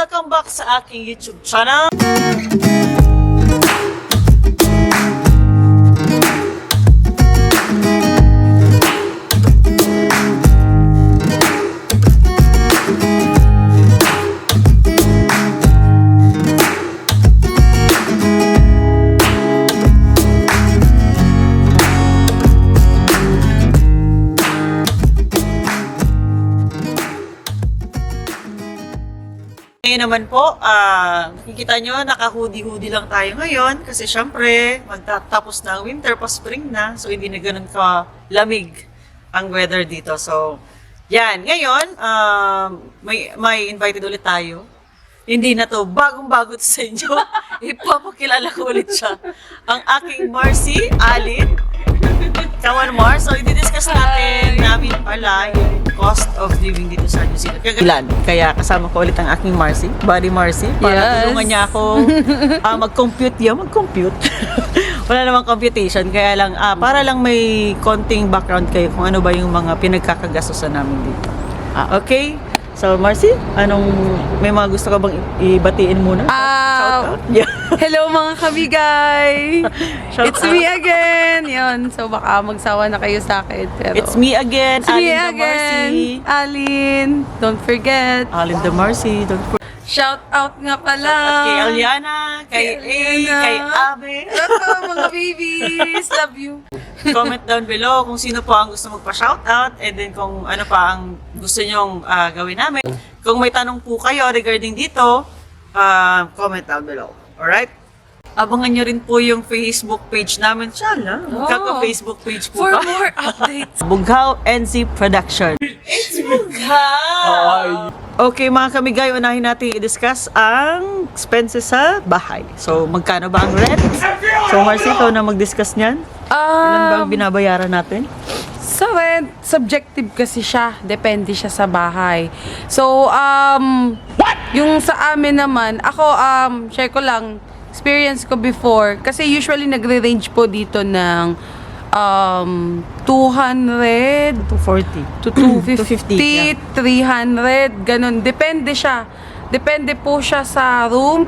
Welcome back sa aking YouTube channel. Ngayon naman po, nakikita nyo, naka-hoodie-hoodie lang tayo ngayon kasi syempre, magtatapos na ang winter, pa spring na, so hindi na ganun ka-lamig ang weather dito. So, yan. Ngayon, may invited ulit tayo. Hindi na to, bagong-bago to sa inyo. Ipapakilala ko ulit siya. Ang aking Marcy, Alin. Come on, Mars. So, i-discuss namin pala yung cost of living dito sa New Zealand. Kaya kasama ko ulit ang aking Marcy, Buddy Marcy, para tulungan niya ako mag-compute yan. Mag-compute. Wala namang computation. Kaya lang, para lang may konting background kayo kung ano ba yung mga pinagkakagastosan namin dito. Okay? So, Marcy, may mga gusto ka bang ibatiin muna? Shout out. Yeah. Hello mga kabigay! It's out. me again! Yun, so baka magsawa na kayo sa akin. Pero It's me again, it's me Alin the again! Marcy. Alin, don't forget. Alin the Marcy, don't forget. Shout out nga pala! Kay Aliana, kay Aliana. kay Abe. Mga babies! Love you! Comment down below kung sino po ang gusto magpa-shoutout and then kung ano pa ang gusto nyong gawin namin. Kung may tanong po kayo regarding dito, comment down below. Alright? Abangan nyo rin po yung Facebook page namin. Shala, magkaka-Facebook page po For ba? more updates! Bughaw NZ Production. It's Bughaw! Okay mga kamigay, unahin natin i-discuss ang expenses sa bahay. So, magkano ba ang rent? So, Marcy, ikaw na mag-discuss niyan. Ilan ba ang binabayaran natin? Sa rent, subjective kasi siya. Depende siya sa bahay. So, yung sa amin naman, ako, share ko lang, experience ko before, kasi usually nagre-range po dito ng 200 240. to 250, 250, 300, ganun. Depende siya. Depende po siya sa room.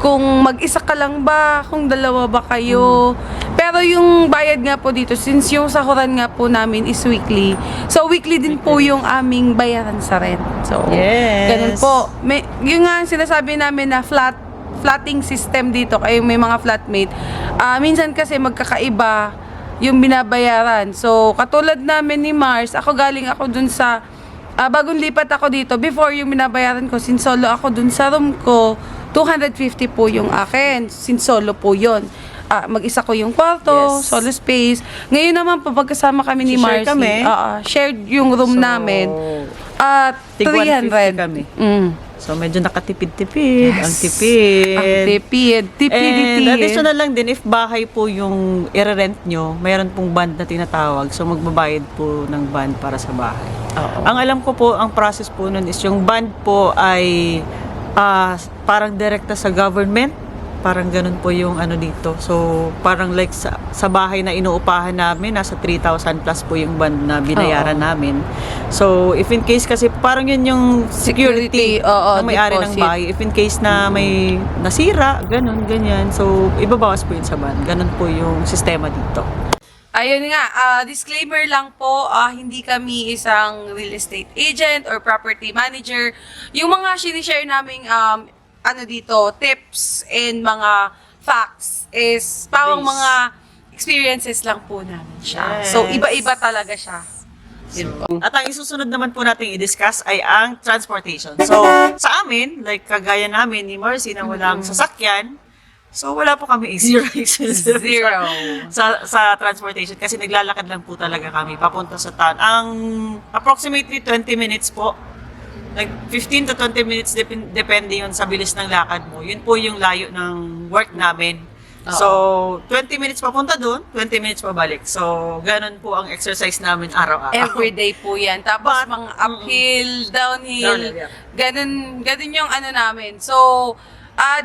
Kung mag-isa ka lang ba, kung dalawa ba kayo. Pero yung bayad nga po dito, since yung sahuran nga po namin is weekly, so weekly din po yung aming bayaran sa rent. So, Yes. ganun po. Yung nga sinasabi namin na flatting system dito, kayo may mga flatmate. Minsan kasi magkakaiba yung binabayaran. So, katulad namin ni Mars, galing ako dun sa, bagong lipat ako dito, before yung binabayaran ko, since solo ako dun sa room ko, 250 po yung akin, since solo po yun. Mag-isa ko yung kwarto, Yes. solo space. Ngayon naman po, pagkasama kami ni Share Marcy, kami. shared yung room namin, tig 150 300. kami. Mm. So, medyo nakatipid-tipid. Yes. Ang tipid. Ang tipid. And Tipidity. additional lang din, if bahay po yung i-rent nyo, mayroon pong band na tinatawag. So, magbabayad po ng band para sa bahay. Oo. Ang alam ko po, ang process po nun is yung band po ay parang direkta sa government. Parang ganun po yung dito. So, parang like sa bahay na inuupahan namin, nasa 3,000 plus po yung band na binayaran namin. So, if in case kasi, parang yun yung security oo, na may-ari ng deposit. bahay. If in case na may nasira, ganun, ganyan. So, ibabawas po yun sa band. Ganun po yung sistema dito. Ayun nga, disclaimer lang po, hindi kami isang real estate agent or property manager. Yung mga sinishare naming dito, tips and mga facts is parang Base. mga experiences lang po namin siya. Yes. So, iba-iba talaga siya. Yun po. At ang isusunod naman po natin i-discuss ay ang transportation. So, sa amin, like kagaya namin ni Marcy na walang sasakyan, so wala po kami zero expenses Zero. sa transportation kasi naglalakad lang po talaga kami papunta sa town. Ang approximately 20 minutes po, like 15 to 20 minutes depende yun sa bilis ng lakad mo. Yun po yung layo ng work namin. So, 20 minutes papunta doon, 20 minutes pabalik. So, ganun po ang exercise namin araw-araw. Everyday po yan. Tapos But, mga uphill, downhill, Downhill, yeah. ganun yung namin. So,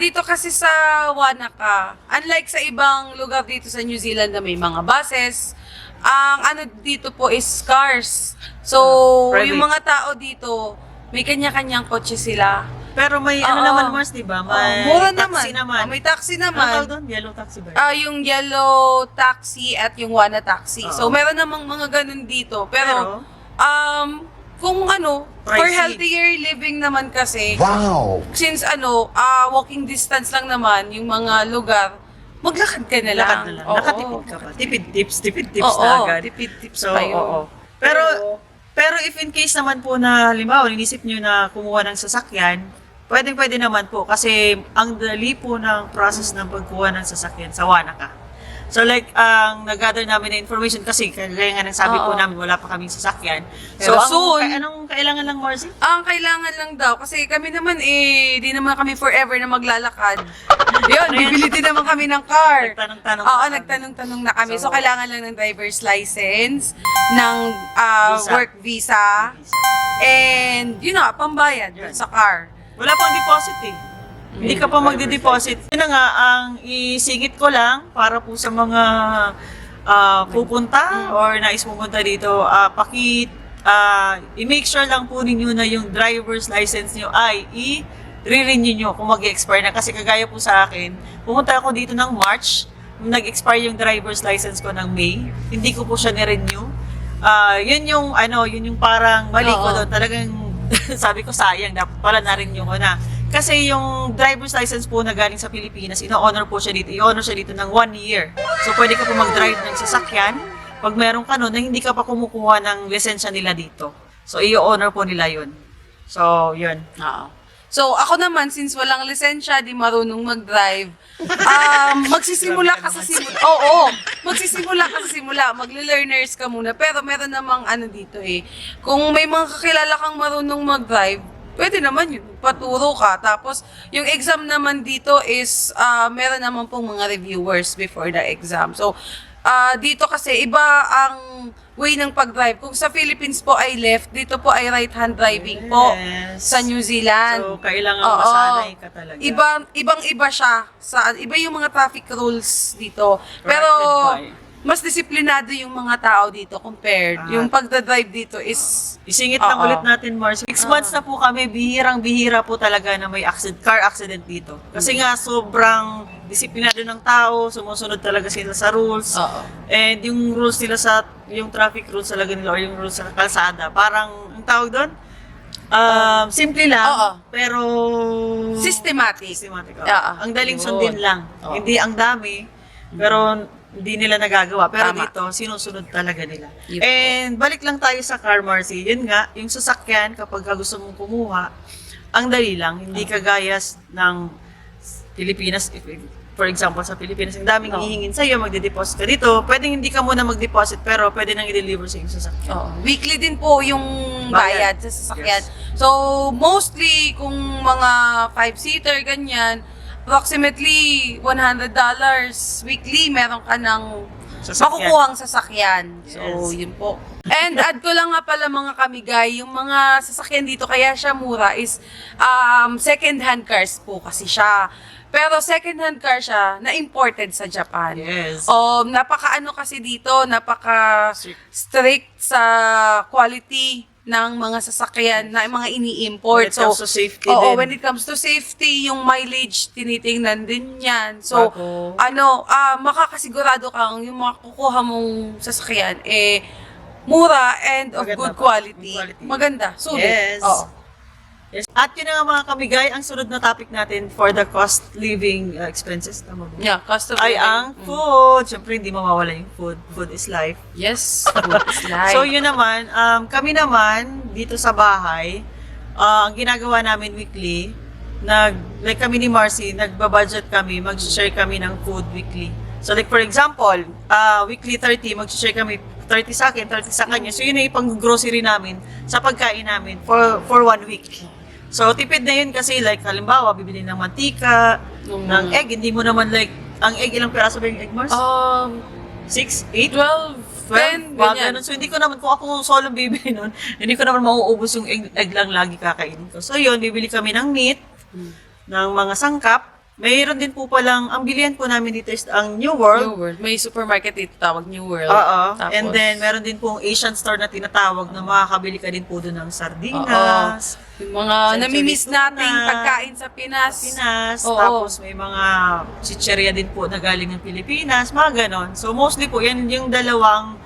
dito kasi sa Wanaka, unlike sa ibang lugar dito sa New Zealand na may mga buses, ang dito po is cars. So, Private. yung mga tao dito, may kanya-kanyang kotse sila. Pero may ano Oo. naman, Mars, di ba? May Mura taxi naman. May taxi Ano tawag naman. doon? Yellow taxi ba? Yung yellow taxi at yung Wana taxi. Oo. So, meron namang mga ganun dito. Pero, kung for Pricey. healthier living naman kasi, Wow! since walking distance lang naman yung mga lugar, maglakad ka na lang. Lakad na lang. Oo. Nakatipid ka pa. Tipid tips Oo, na agad. tipid-tips So, pa yun. oo. Pero if in case naman po na, halimbawa, inisip nyo na kumuha ng sasakyan, pwede naman po kasi ang dali po ng process ng pagkuha ng sasakyan sa Wanaka. So like, ang nag-gather namin na information kasi kaya nga nang sabi po Oo. namin wala pa kaming sasakyan. Pero soon, anong kailangan lang, Marcy? ang kailangan lang daw, kasi kami naman di naman kami forever na maglalakad. Yun, bibili din naman kami ng car. Nagtanong-tanong Oo, na kami. nagtanong-tanong na kami. So, So, kailangan lang ng driver's license, ng Visa. work visa, and yun na, pambayad Yun. sa car. Wala pang deposit eh. Hindi ka pa magde-deposit. Yun na nga, ang isingit ko lang para po sa mga pupunta or nais pumunta dito, i-make sure lang po ninyo na yung driver's license nyo ay i-renew nyo kung mag-expire na. Kasi kagaya po sa akin, pumunta ako dito ng March, nag-expire yung driver's license ko ng May, hindi ko po siya ni-renew. Yun yung parang mali ko Oo. doon. Talagang sabi ko sayang, dapat pala na-renew ko na. Kasi yung driver's license po na galing sa Pilipinas, ino-honor po siya dito. I-honor siya dito ng 1 year. So, pwede ka po mag-drive ng sasakyan pag meron ka nun na hindi ka pa kumukuha ng lisensya nila dito. So, i-honor po nila yun. So, yun. Oo. So, ako naman, since walang lisensya, di marunong mag-drive, magsisimula ka sa simula. Oo, magsisimula ka sa simula. Magle-learners ka muna. Pero meron namang dito kung may mga kakilala kang marunong mag-drive, pwede naman yun. Paturo ka. Tapos, yung exam naman dito is, meron naman pong mga reviewers before the exam. So, dito kasi, iba ang way ng pag-drive. Kung sa Philippines po ay left, dito po ay right-hand driving po Yes. sa New Zealand. So, kailangan Oo. masanay ka talaga. Ibang-iba siya. Iba yung mga traffic rules dito. Pero, Corrected by. mas disiplinado yung mga tao dito compared. Yung pagdadrive dito is... Isingit lang Oo. ulit natin, Mars. 6 months na po kami, bihirang-bihira po talaga na may car accident dito. Kasi nga, sobrang disiplinado ng tao, sumusunod talaga sila sa rules. Oo. And yung rules nila yung traffic rules talaga nila, or yung rules sa kalsada, parang, ang tawag doon? Simple lang, Oo. pero... Systematic. Systematic. Oo. Ang daling Yun. sundin lang. Oo. Hindi ang dami, pero hindi nila nagagawa. Pero Tama. dito, sinusunod talaga nila. Yun po. And balik lang tayo sa car, Marcy. Yun nga, yung sasakyan, kapag gusto mong kumuha, ang dali lang. Hindi kagaya ng Pilipinas. For example, sa Pilipinas, ang daming Oo. hihingin sa'yo, magde-deposit ka dito. Pwedeng hindi ka muna mag-deposit, pero pwede nang i-deliver sa yung sasakyan. Oo. Weekly din po yung bayad sa sasakyan. Yes. So, mostly, kung mga 5-seater, ganyan, approximately $100 weekly, meron ka ng Sasakyan. makukuhang sasakyan. So, Yes. yun po. And add ko lang nga pala mga kamigay, yung mga sasakyan dito, kaya siya mura is second-hand cars po kasi siya. Pero second-hand car siya na imported sa Japan. Yes. Napaka-ano kasi dito, napaka-strict sa quality ng mga sasakyan na mga ini-import. When it comes to safety oo, din. when it comes to safety, yung mileage, tinitingnan din yan. So, Bago. makakasigurado kang yung makukuha mong sasakyan, mura and of Maganda good pa. quality. Good quality. Maganda, sulit. Yes. Oo. Yes. At yun na nga mga kamigay, ang sunod na topic natin for the cost living expenses. Tama ba? Yeah, cost of Ay, living. ang food. Siyempre, hindi mawawala yung food. Food is life. Yes, food is life. So, yun naman, kami naman, dito sa bahay, ang ginagawa namin weekly, like kami ni Marcy, nagbabudget kami, mag-share kami ng food weekly. So, like for example, weekly 30, mag-share kami 30 sa akin, 30 sa kanya. So, yun na yung pang-grocery namin sa pagkain namin for 1 week. So, tipid na yun kasi like, halimbawa, bibili ng mantika, ng egg, hindi mo naman like, ang egg, ilang peraso ba yung egg, Mars? 6, 8? 12, 10, Wag, ganyan. ganun. So, hindi ko naman, kung ako solo bibili nun, hindi ko naman mauubos yung egg lang lagi kakainin ko. So, yun, bibili kami ng meat, ng mga sangkap, mayroon din po palang, ang bilihan po namin dito is ang New World. New World. May supermarket dito tawag New World. Oo. Tapos, And then, meron din pong Asian store na tinatawag na makakabili ka din po doon ng sardinas, yung mga Century namimiss tuna, nating pagkain sa Pinas. Oo. Tapos may mga chicheria din po na galing ng Pilipinas, mga ganon. So mostly po, yan yung dalawang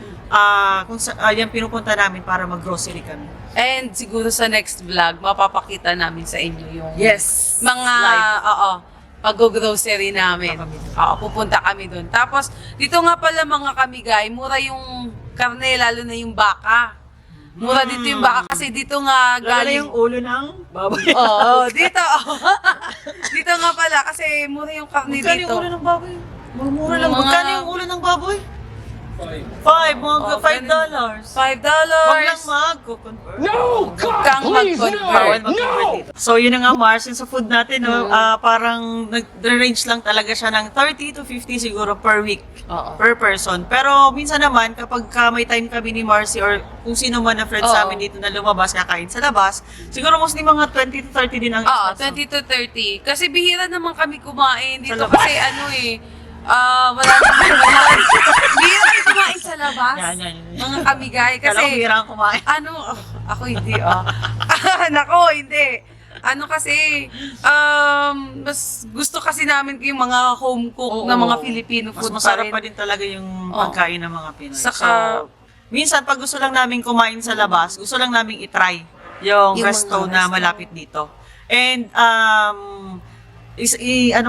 yan pinupunta namin para mag-grocery kami. And siguro sa next vlog, mapapakita namin sa inyo yung Yes. mga, pag-grocery namin. Punta kami dun. Oo, pupunta kami doon. Tapos, dito nga pala mga kamigay, mura yung karne, lalo na yung baka. Mura dito yung baka kasi dito nga Lalo galing. yung ulo ng baboy. Oo, dito. Dito nga pala kasi mura yung karne Magkano dito. yung ulo ng baboy? Mura lang. Mga- Magkano yung ulo ng baboy? $5. Mga $5. $5. Wag lang mag-convert. Kang mag-convert. Dito. So, yun na nga, Mars, yung sa food natin, no, parang nag-range lang talaga siya ng 30 to 50 siguro per week, Oo. per person. Pero minsan naman, kapag may time kami ni Marcy or kung sino man na friends Oo. sa amin dito na lumabas, kakain sa labas, siguro mostly mga 20 to 30 din ang Oo, expense. 20 to 30. Kasi bihira naman kami kumain dito Sa labas. kasi wala naman. Bihira kami kumain sa labas. Yan. Mga kamigay. Kala ko Kasi, bihira kang kumain. ako hindi, Nako, hindi. Kasi, mas gusto kasi namin yung mga home cook na mga Filipino Mas food masarap pa pa rin. din talaga yung Oo. pagkain ng mga Pinoy. Saka- minsan pag gusto lang namin kumain sa labas, gusto lang namin itry yung Yung resto mga na resto. malapit dito. And, i-add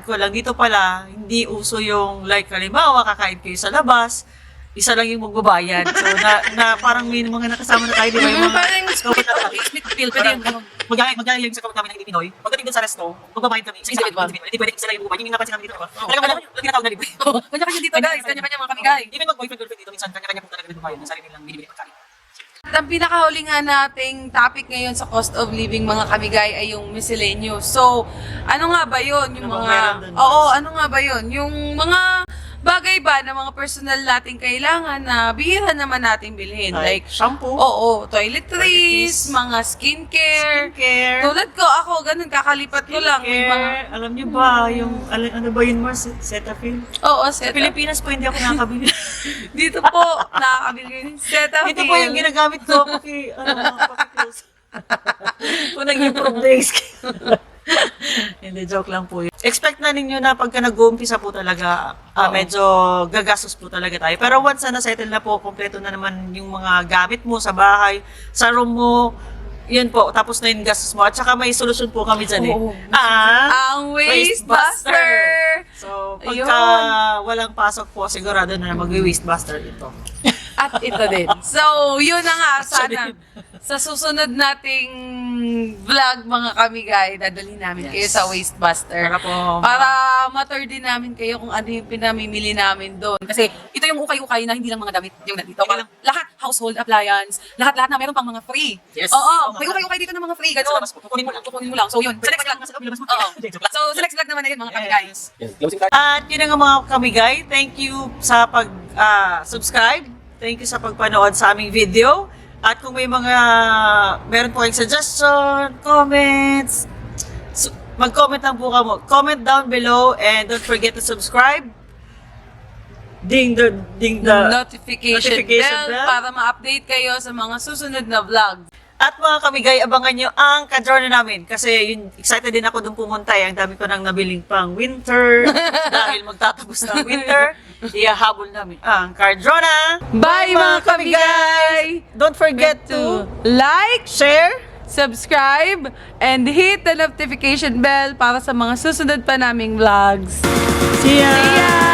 ko lang, dito pala, hindi uso yung, like, halimbawa, kakain kayo sa labas, isa lang yung magbabayad. So, na parang may mga nakasama na tayo, di ba? Yung mga Parang scout na tayo. split bill, pwede yung ganun. Magaya yung sa kami ng hindi Pinoy. Pagdating dun sa resto, magbabayad kami. Sa Individual. Hindi pwede sila yung buhay. Yung napansin namin dito, diba? Talagang wala, tinatawag na libre. Kanya-kanya dito guys, kanya-kanya mga kamigay. Even mag-boyfriend, girlfriend dito, minsan kanya-kanya po talaga nagbabayad ng sarili nilang binibili pagkain. At ang pinakahuli nga nating topic ngayon sa cost of living mga kamigay ay yung miscellaneous. So, ano nga ba yun? Yung Ano bang mga, meron dun, oo, Mars? ano nga ba yun? Yung mga bagay ba na mga personal nating kailangan na bihira naman nating bilhin. Like, shampoo, oo, toiletries, Toiletries, mga skincare. care, Tulad ko, ako, ganun, kakalipat ko lang. May mga, alam niyo ba, yung, ano ba yun, Mars? Cetaphil? oo, Sa set Pilipinas po, hindi ako nakakabili. Dito po, nakakabili ko yun. Cetaphil. Ito po yung ginagamit ko, paki-close. Kung nag-improve the skin. Hindi, joke lang po yun. Expect na ninyo na pagka nag-uumpisa po talaga, medyo gagastos po talaga tayo. Pero once na na-settle na po, kompleto na naman yung mga gamit mo sa bahay, sa room mo, yun po, tapos na yung gastos mo. At saka may solusyon po kami dyan eh. Oo. Waste Ang Waste Buster. Buster! So, pagka walang pasok po, sigurado na mag-waste buster ito. At ito din. So, yun na nga, sana. Sa susunod nating vlog, mga kamigay, dadalhin namin kayo Yes. sa Waste Buster. Para matur din namin kayo kung ano yung pinamimili namin doon. Kasi ito yung ukay-ukay na hindi lang mga damit yung nandito. Hindi lang. Lahat, household appliance, lahat na meron pang mga free. Yes. Oo, Oo, may nga. ukay-ukay dito ng mga free. Sa Ganun. labas po, kukunin mo lang. Kukunin mo lang. So, yun. Sa next vlog. Oo. So, sa next vlog naman na yun, mga kamigay. At yun ang mga kamigay. Thank you sa pag-subscribe. Thank you sa pagpanood sa aming video. At kung may meron po kayong suggestion, comments, mag-comment lang po kamo. Comment down below and don't forget to subscribe. Ding the Notification bell para ma-update kayo sa mga susunod na vlog. At mga kamigay, abangan nyo ang ka-journey namin. Kasi yun, excited din ako dun pumunta. Ang dami ko nang nabiling pang winter. Dahil magtatapos na ang winter, ihahabol namin ang ka-journey. Bye mga kamigay! Don't forget to like, share, subscribe, and hit the notification bell para sa mga susunod pa naming vlogs. see ya! See ya!